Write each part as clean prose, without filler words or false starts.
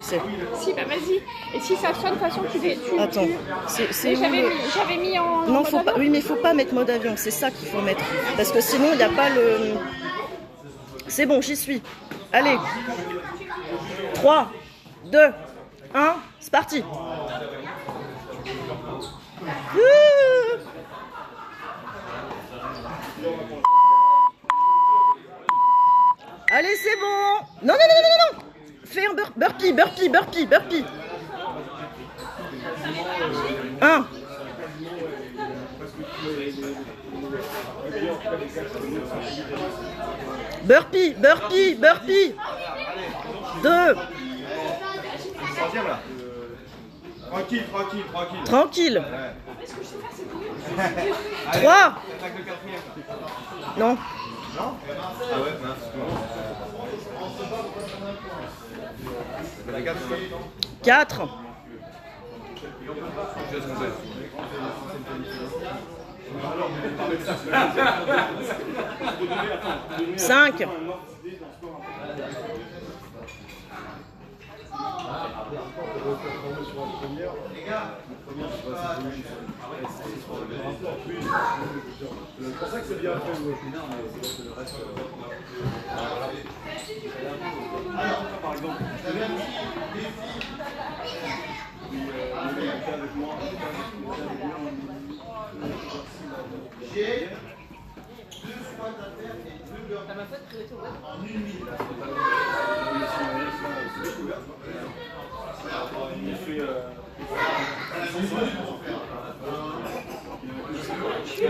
Si, bah vas-y. Et si ça sonne, de toute façon, tu... Attends, J'avais mis en... Non, faut pas... Oui, mais il faut pas mettre mode avion, c'est ça qu'il faut mettre. Parce que sinon, il n'y a pas le... C'est bon, j'y suis. Allez. 3, 2, 1, c'est parti. Allez, c'est bon. Non, non, non, non, non. Fais un burpee, burpee, burpee, burpee. 1. Burpee, burpee, burpee. 2. Troisième là. Tranquille, tranquille, tranquille. Tranquille. 3. Non. Non. Ah ouais, mince. 4. 5.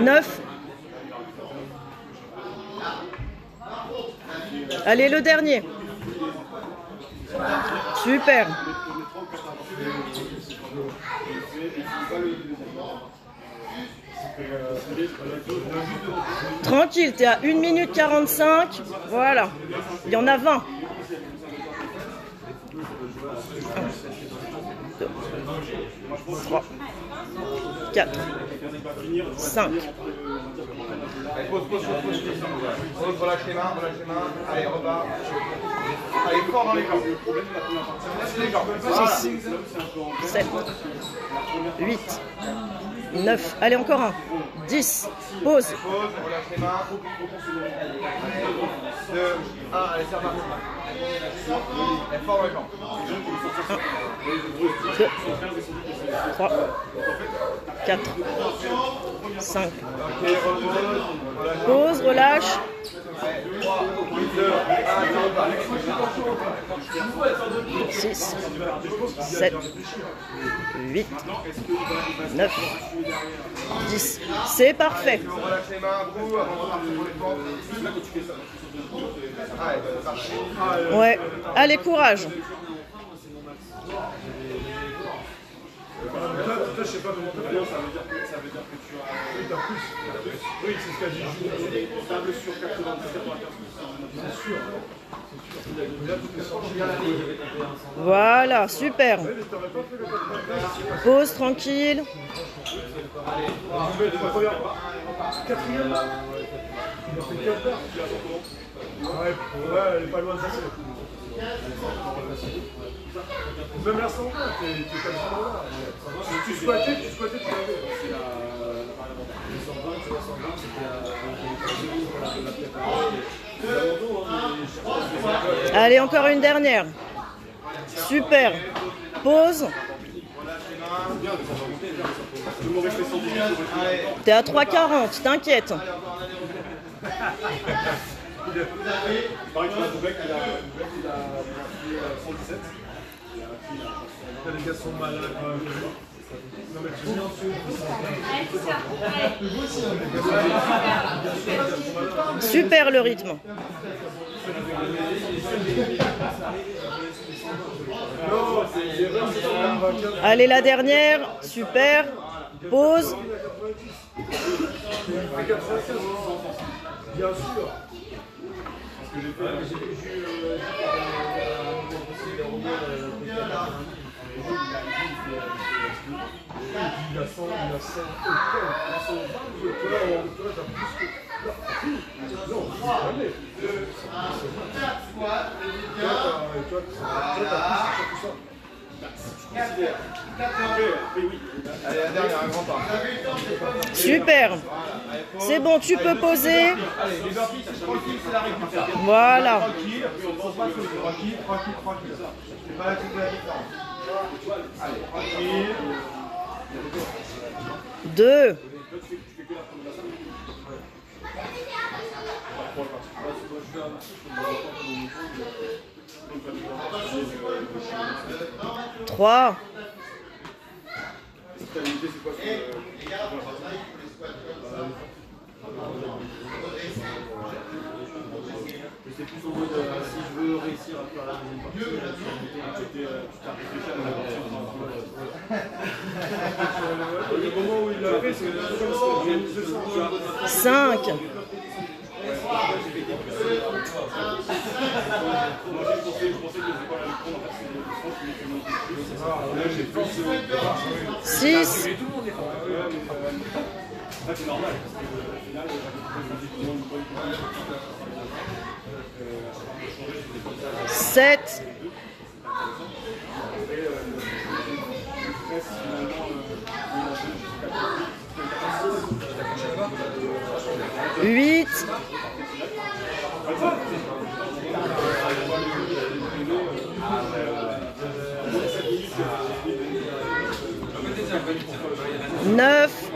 9. Allez, le dernier. Super. Tranquille, t'es à 1 minute 45. Voilà. Il y en a 20. 1, 2, 3, 4, 5. Allez, pose, relâche les mains, allez, repars. Allez, fort dans les jambes. Laisse les jambes. 6, 7, 8, 9. Allez, encore un. 10. Pause. Pose, relâche les mains. 2, 1, allez, c'est reparti. Allez, fort dans les jambes. 2, 3, 4, 5. Pause, relâche. 6, 7, 8, 9, 10. C'est parfait. Relâche les mains, un coup, avant de repartir pour les pompes. Ouais. Allez, courage. Je sais pas comment ça veut dire que tu as. Oui, t'as plus. Oui, c'est ce qu'a dit Jules. Table sur 90, 95%. C'est sûr. Voilà, super. Pause tranquille. Quatrième là. Il a fait 4 heures. Ouais, elle est pas loin de passer. Même la sangle, t'es quasiment là. Tu squattais, tu l'avais. C'est la Allez, encore une dernière. Super. Pause. T'es à 3,40, t'inquiète. Pareil, tu vois, Doubek, il a 117. Les gars sont malades. Non, mais tu viens Super le rythme. Allez, la dernière. Super. Pause. bien sûr. Parce que j'ai il a 100, il a 100, non, jamais. Allez, la dernière, un grand pas. Super. C'est bon, tu peux poser. Allez, les burpees, c'est tranquille, c'est la récupération. Voilà. Tranquille, puis on passe pas sur les tranquille, tranquille, tranquille. C'est pas la toute la différence. Allez, tranquille. 2. Trois. C'est plus en mode si je veux réussir à faire la deuxième partie, tu t'as réfléchi à la le moment où il l'a fait, c'est comme ça. 5. Six. C'est normal, parce que au final, Sept. 8. 9.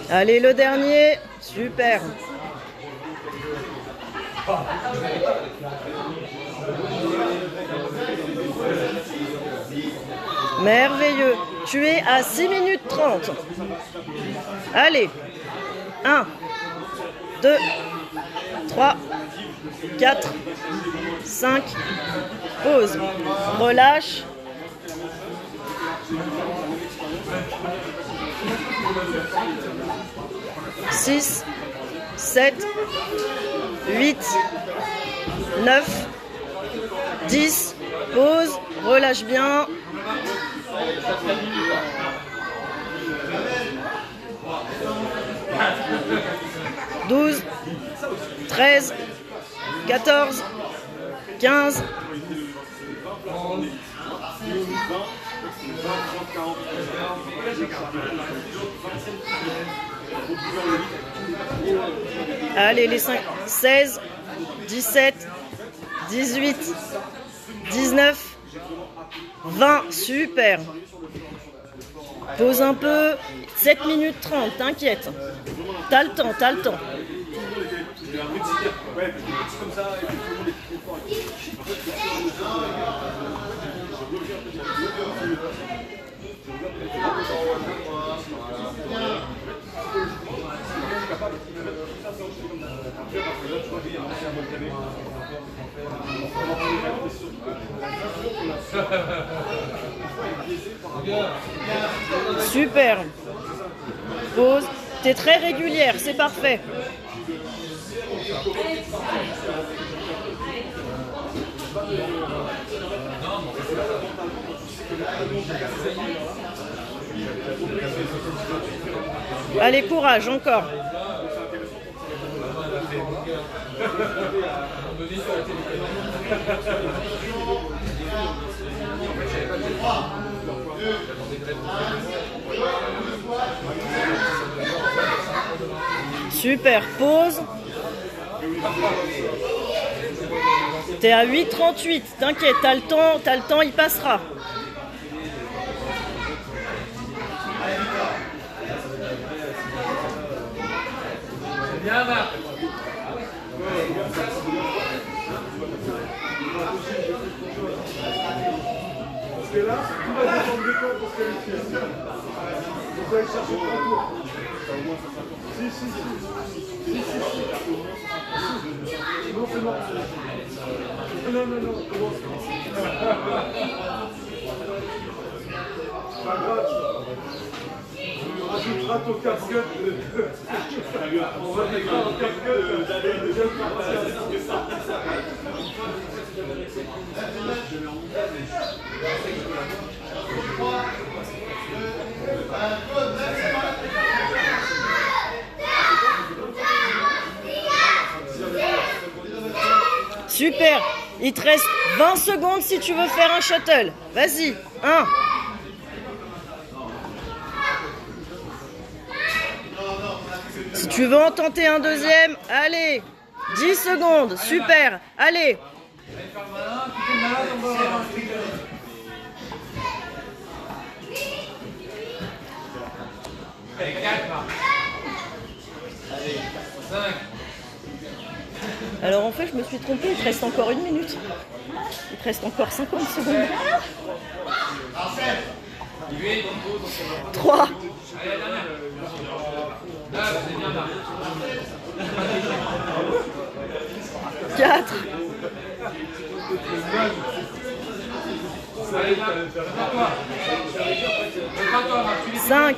Allez, le dernier. Super. Merveilleux. Tu es à 6 minutes 30. Allez. 1, 2, 3, 4, 5. Pause. Relâche. 6, 7, 8, 9, 10. Pause. Relâche bien. 12, 13, 14, 15. Allez, les 5, 16, 17, 18, 19, 20. Super. Pose un peu. 7 minutes 30, t'inquiète. T'as le temps, t'as le temps. Super. Pause. T'es très régulière, c'est parfait. Allez, courage, encore. Super, pause. T'es à 8,38, t'inquiète, t'as le temps, il passera. Bien, Marc. Parce que là, tout va dépendre de toi pour se qualifier. Donc vous allez chercher 3 tours. Si. Non, c'est mort. Non, commence. Pas grave. On rajoutera ton casquette. On rajoutera ton casquette d'aller deuxième partie. Super. Il te reste 20 secondes si tu veux faire un shuttle. Vas-y. 1. Si tu veux en tenter un deuxième, allez. 10 secondes. Super. Allez. Allez, 4. Allez, 5. Alors en fait, je me suis trompée. Il te reste encore 1 minute. Il te reste encore 50 secondes. 3. 4. 5.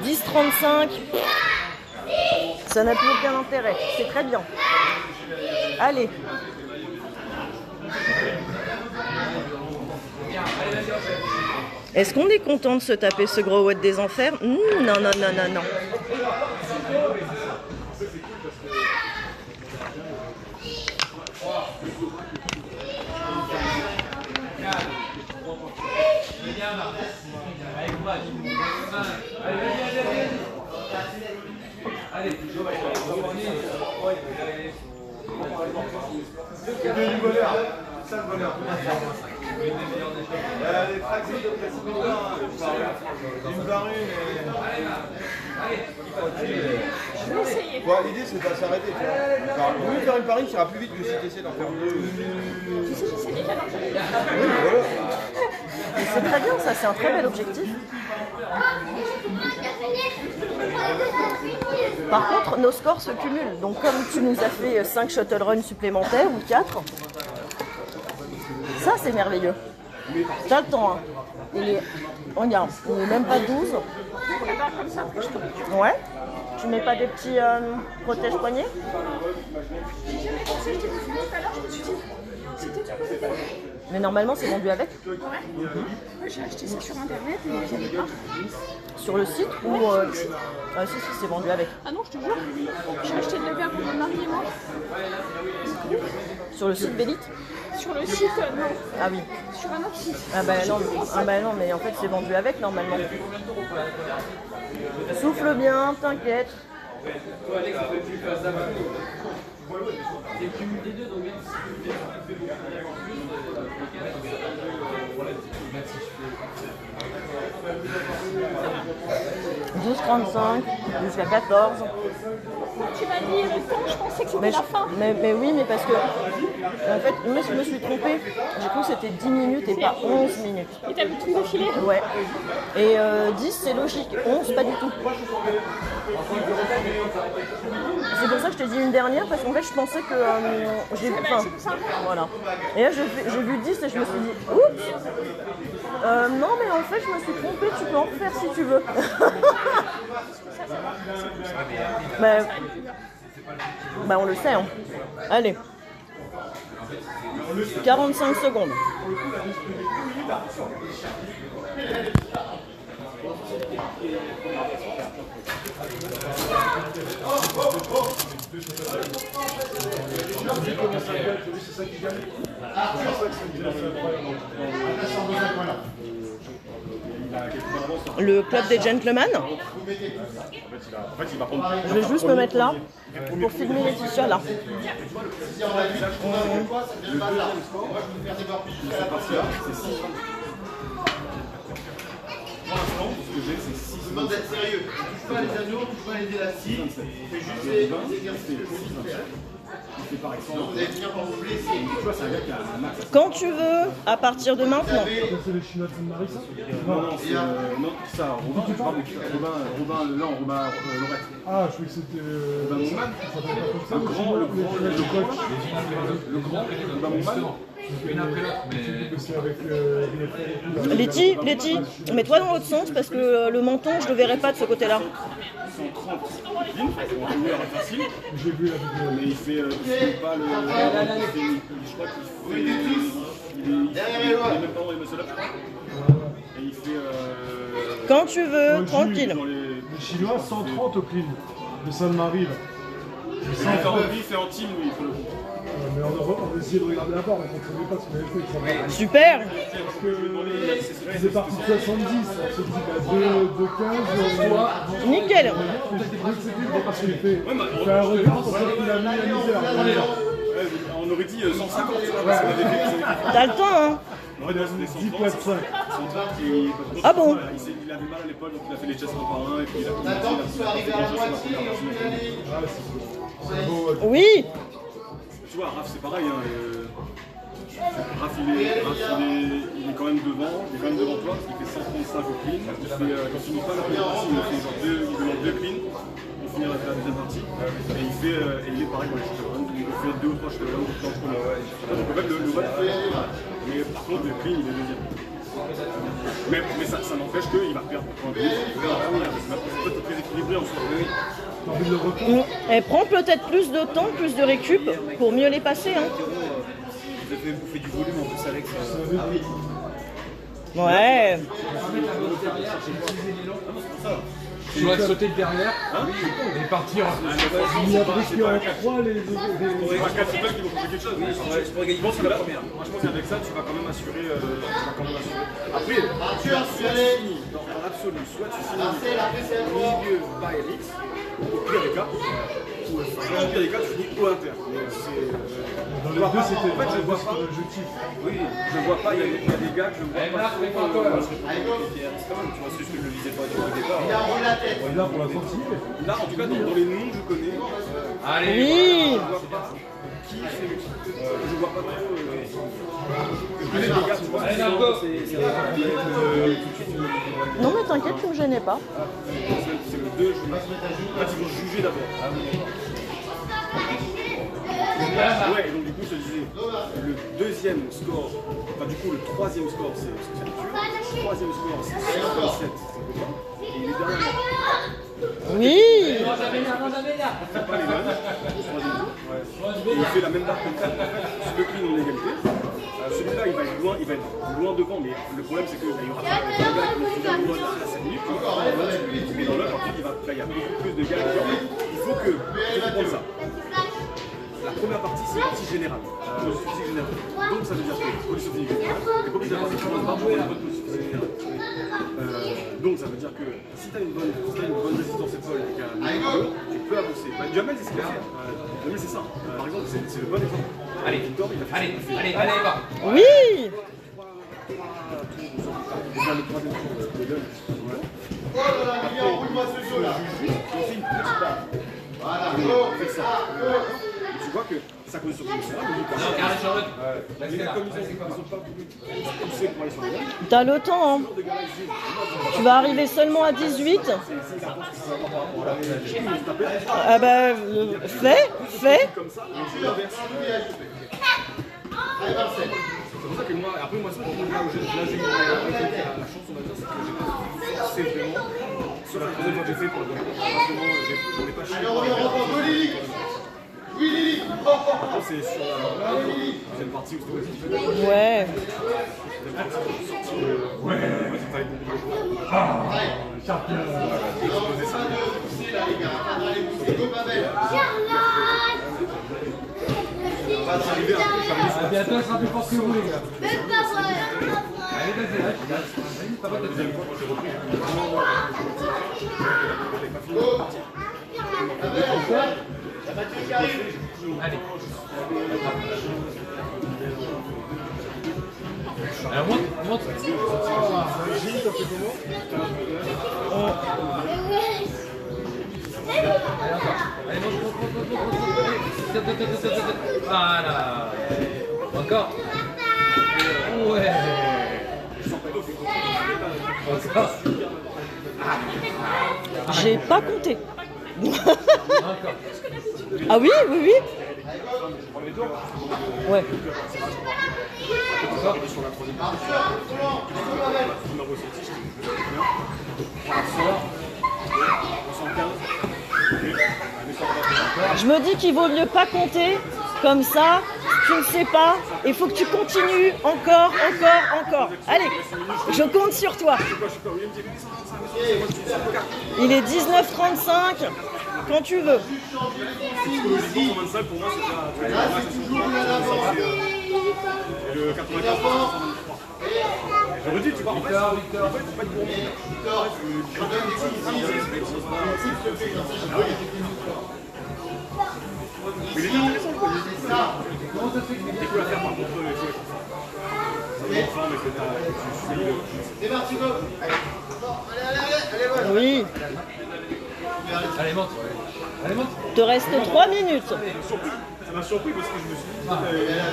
10:35. Ça n'a plus aucun intérêt. C'est très bien. Allez. Est-ce qu'on est content de se taper ce gros Watt des enfers? Non, non, non, non, non. C'est du bonheur. C'est ça le bonheur. Les fractions de une par une. Bon, l'idée c'est de pas s'arrêter. Au lieu de faire une par une, ça ira plus vite que si tu essaies d'en faire deux. C'est très bien ça, c'est un très bel objectif. Par contre, nos scores se cumulent. Donc comme tu nous as fait 5 shuttle runs supplémentaires ou 4, ça c'est merveilleux. T'as le temps. Hein. Regarde, il n'est même pas 12. Ouais. Tu mets pas des petits protège poignets? Mais normalement c'est vendu avec. J'ai acheté ça sur internet et j'avais pas. Sur le site ou Ah si, c'est vendu avec. Ah non, je te jure. J'ai acheté de la verre pour mon mari et moi. Sur le site Bélite? Sur le site, non. Ah oui. Sur un autre site. Ah bah non, mais en fait c'est vendu avec normalement. Souffle bien, t'inquiète. 12:35 jusqu'à 14. Tu m'as dit le temps, je pensais que c'était la fin. Mais oui, mais parce que en fait, moi je me suis trompée. J'ai cru que c'était 10 minutes et pas 11 minutes. Et t'as vu tout défiler? Ouais. Et 10 c'est logique, 11 pas du tout. C'est pour ça que je t'ai dit une dernière, parce qu'en fait je pensais que j'ai... Enfin, voilà. Et là j'ai vu 10 et je me suis dit, oups, non mais en fait je me suis trompée, tu peux en refaire si tu veux. Bah on le sait, hein. Allez. 45 secondes. Le club des gentlemen. Je vais juste me mettre là pour filmer Laetitia là. Je demande d'être sérieux. Tu pas les anneaux, tu pas les élastiques, tu fais juste les exercices que vous faites. Vous allez finir par vous blesser. Quand tu veux, à partir de maintenant. C'est les Chinois de Sainte-Marie, ça? Non, c'est ça, Robin, je parle de Robin Lorette. Ah, je croyais que c'était... Robin Montman. Le grand Robin Montman. Letty, mets-toi dans l'autre sens parce que le menton, je ne le verrai pas de ce côté-là. 130 facile. J'ai vu la vidéo. Mais il fait pas le... Je crois qu'il fait... Derrière les lois. Il est même pas dans les muscle-up, je crois. Et il fait... Quand tu veux, tranquille. Chinois 130 au clean. De Sainte-Marie là. C'est 130. C'est en team, lui, pour le coup. Mais on a essayé de regarder la barre, on ne comprenait pas ce qu'on avait fait. Super. Parce que c'est parti de 70, on s'est dit de 15, Nickel. parce qu'il fait un regard pour ça qu'il a mis la misère. On aurait dit 150, tu vois, parce qu'on avait fait. T'as le temps, hein. On aurait dit 130. 10.5. Ah bon? Il avait mal à l'épaule, donc il a fait les chaises un par un, et puis il a commencé, il a fait la première. Oui. Tu vois, Raph, c'est pareil. Hein, Raph, il est quand même devant. Il est quand même devant toi parce qu'il fait 135 au clean. Quand tu finis pas la première partie, il fait genre il demande 2 clean pour finir la deuxième partie. Et il est pareil dans les shutdowns. Il fait 2 ou 3 shutdowns. Donc en fait, le vote, mais par contre, le clean, il est deuxième. Mais ça n'empêche qu'il va perdre. C'est peut-être très équilibré en soi. Elle prend peut-être plus de temps, plus de récup pour mieux les passer. Hein. Vous avez bouffer du volume en plus avec. Ouais. Tu dois sauter de derrière et partir. Il y a presque en 3 les. C'est pas 4 people qui vont faire quelque chose. Je pense que là, franchement, avec ça, tu vas quand même assurer. Après, tu finis dans l'absolu, soit tu finis milieu by Elix, au pire des cas, ou au pire des cas, tu finis au inter. Dans les deux, c'était. En fait, je vois pas. l'objectif. Oui, je vois pas. Il y a des gars que je vois pas. Tu vois, c'est juste que je le disais pas du départ. Là, pour la sortie. Là, en tout cas, dans les noms que je connais, Allez. Oui. je vois pas qui c'est. Je vois pas trop. Je connais des gars, tu vois. Allez, Marco. Non mais t'inquiète, tu me gênais pas. C'est le 2, en fait, ils vont juger d'abord. Ouais, et donc du coup, je te disais, le deuxième score, enfin du coup, le troisième score, c'est ce que ça tue. Le troisième score, c'est 6,7. Et il est derrière moi. Oui. C'est pas les mêmes. Il fait la même barre que moi. Sur le clean, on est égalité. Celui-là, il va être loin devant, mais le problème, c'est qu'il y aura pas de gars qui vont finir loin à 7 minutes. Mais dans l'autre, en fait, il y a beaucoup plus de gars. Il faut comprendre ça. La première partie, c'est la partie générale. Position physique générale. Donc ça veut dire que position physique générale, et position physique générale, pour la bonne position physique générale. Donc ça veut dire que si tu as une bonne résistance épaule et qu'un niveau, tu peux avancer. Jamel, c'est ce qu'il a fait. Jamel, c'est ça. Par exemple, c'est le bon exemple. Allez, Victor, il a fait allez, va. Oui. déjà le troisième tour de l'œil. Après, on fait une petite barre. Voilà, on fait ça. Tu vois que sa position générale, Non, carré Charlotte. mais comme ils sont pas poussés pour aller sur les gars, T'as le temps. Hein. Tu vas arriver seulement à 18. Ah bah, fais. comme ça, on l'inverse. C'est pour ça que moi, après moi, c'est pour là où j'ai eu la chance, on va dire, c'est que j'ai pas forcé vraiment. Sauf la troisième fois que j'ai fait pour le donner. Vraiment, je n'ai pas chié. Après, c'est sur la deuxième partie où c'était aussi. Ouais. Bientôt, elle sera plus forte que vous, les gars. Allez, vas-y. Ça va, t'as deuxième fois, moi, j'ai repris. Allez. Alors, monte. Allez, monte. Voilà. Encore. Ouais. Encore. J'ai pas compté. Encore. Ah oui. Ouais. Encore. Sur la troisième partie, on a ressenti, je on sort, 115. Je me dis qu'il vaut mieux pas compter. Comme ça, tu ne sais pas, il faut que tu continues encore. Allez, je compte sur toi. Il est 19h35, quand tu veux. Psychologiquement, 125 pour moi, c'est déjà. Et le 94, je redis, tu vois, en fait, c'est pas être pour mais il est intéressant, quoi. Comment ça se fait que tu peux la faire par contre, c'est parti, go. Oui. Allez, monte. Allez, monte. Il te reste 3 minutes. Ça m'a surpris parce que je me suis dit, c'est pas qu'il y a un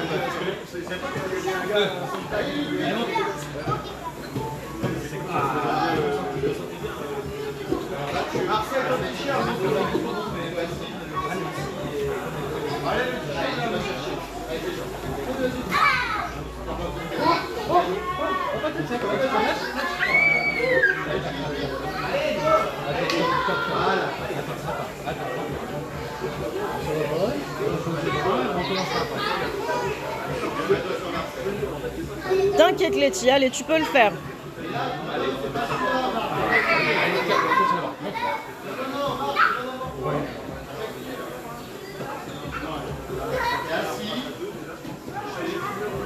gars. T'inquiète Letty, allez, tu peux le faire.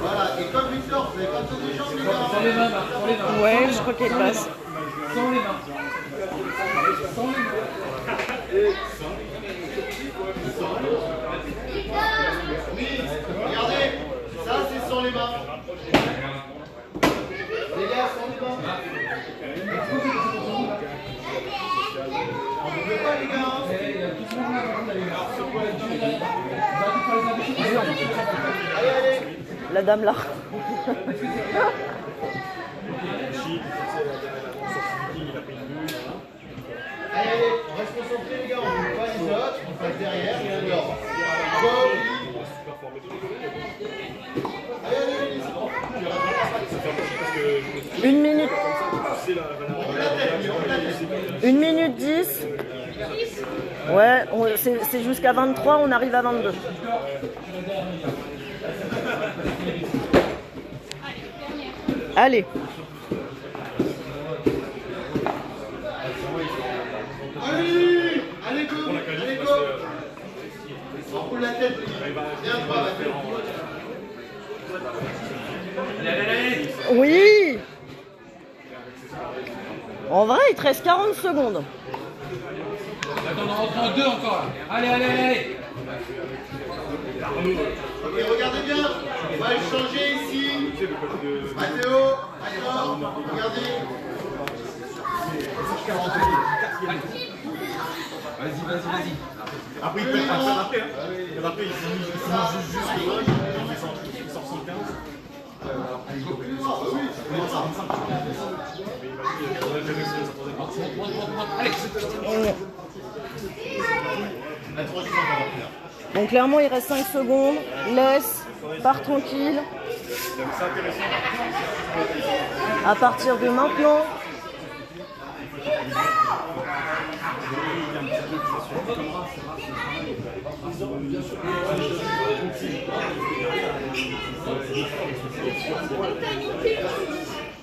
Voilà, et comme Victor, vous avez pas tous les jambes, les gars. Sans les mains, Marc, sans les mains. Ouais, je crois qu'elle passe. Sans les mains. Sans les mains. Regardez, ça c'est sans les mains. Les gars, sans les mains. On ne peut pas, les gars. Allez, allez. La dame là. Allez, allez, on reste concentré, les gars. On ne peut pas les autres. On passe derrière et on dort. Go. Allez, allez, allez, c'est bon. 1 minute. 1 minute 10. Ouais, c'est jusqu'à 23, on arrive à 22. Allez. Allez, allez, go. Allez, go. On roule la tête. Viens, toi, va faire. Oui. En vrai, il te reste 40 secondes. Attends, on rentre en 2 encore là. Allez, allez, allez. Ok, regardez bien. On va échanger ici. Mathéo, d'accord. Regardez. Vas-y. Après, il peut être après, hein. Après, il finit juste il sort 115. Donc clairement, il reste 5 secondes. Laisse, pars tranquille. À partir de maintenant.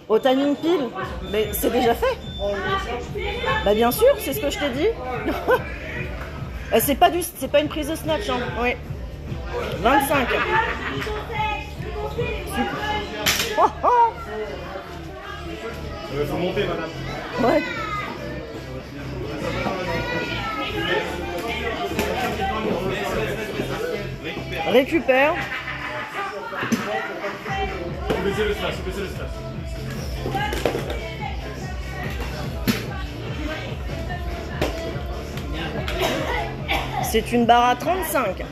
Au timing pile, mais c'est déjà fait. Bah bien sûr, c'est ce que je t'ai dit. C'est pas une prise de snatch, hein. Oui. 25. Oh, oh. Faut monter, madame. Ouais. Récupère. Baissez le slash, baissez le slash. C'est une barre à 35.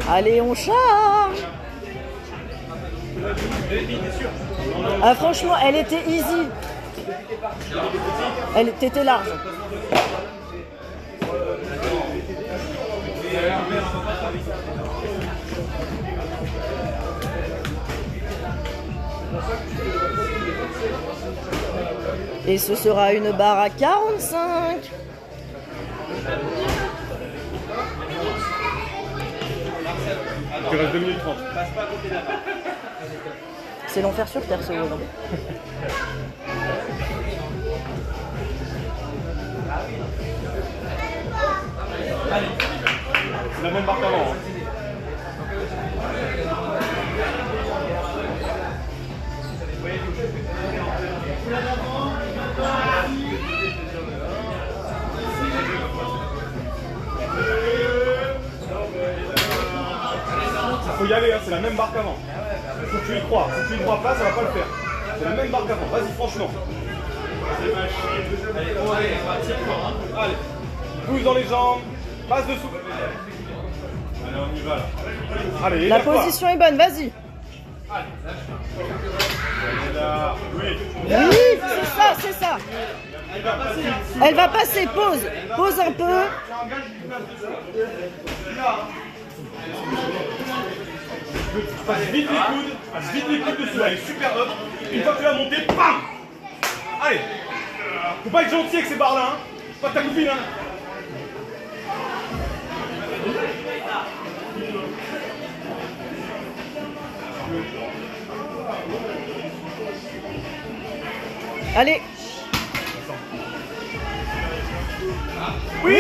Allez, on charge. Ah, franchement, elle était easy. Elle était large. Et ce sera une barre à 45. Il reste 2 minutes 30. C'est l'enfer sur terre ce volant. C'est la même barre qu'avant. Hein. Faut y aller, hein, c'est la même barre qu'avant. Faut que tu y crois. Si tu y crois pas, ça va pas le faire. C'est la même barre qu'avant. Vas-y, franchement. Allez, pousse dans les jambes, passe dessous. Allez, on y va là. Allez, La position est bonne, vas-y. là. Oui. Oui, c'est ça, c'est ça. Elle va passer, pause. Pose un peu. Passe vite les coudes dessus, allez, super up. Une fois que tu l'as monté, bam. Allez. Faut pas être gentil avec ces barres là, hein. C'est pas ta copine, hein. Allez. Oui.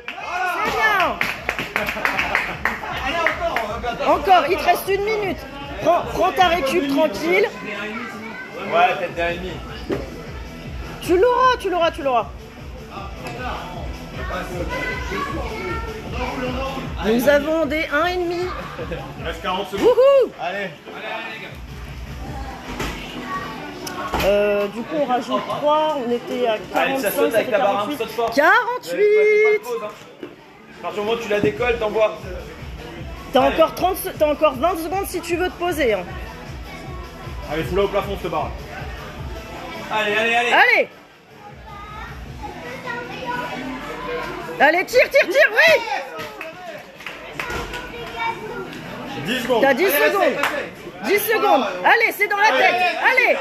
C'est bien. Encore, il te reste 1 minute. Prends ta récup tranquille. Ouais, peut-être d'un et demi. Tu l'auras. Nous avons des 1,5. Il reste 40 secondes. Wouhou. Allez. Du coup, on rajoute 3. On était à 45, Allez, ça saute ça avec fait la barre, 48. saute fort. 48. À partir du moment où tu la décolles, t'envoies. T'as encore 20 secondes si tu veux te poser. Hein. Allez, fous-la au plafond, cette barre. Allez. Allez. Allez, tire, oui. 10 secondes. T'as 10 secondes. 10 secondes. Allez, c'est dans la tête. Allez.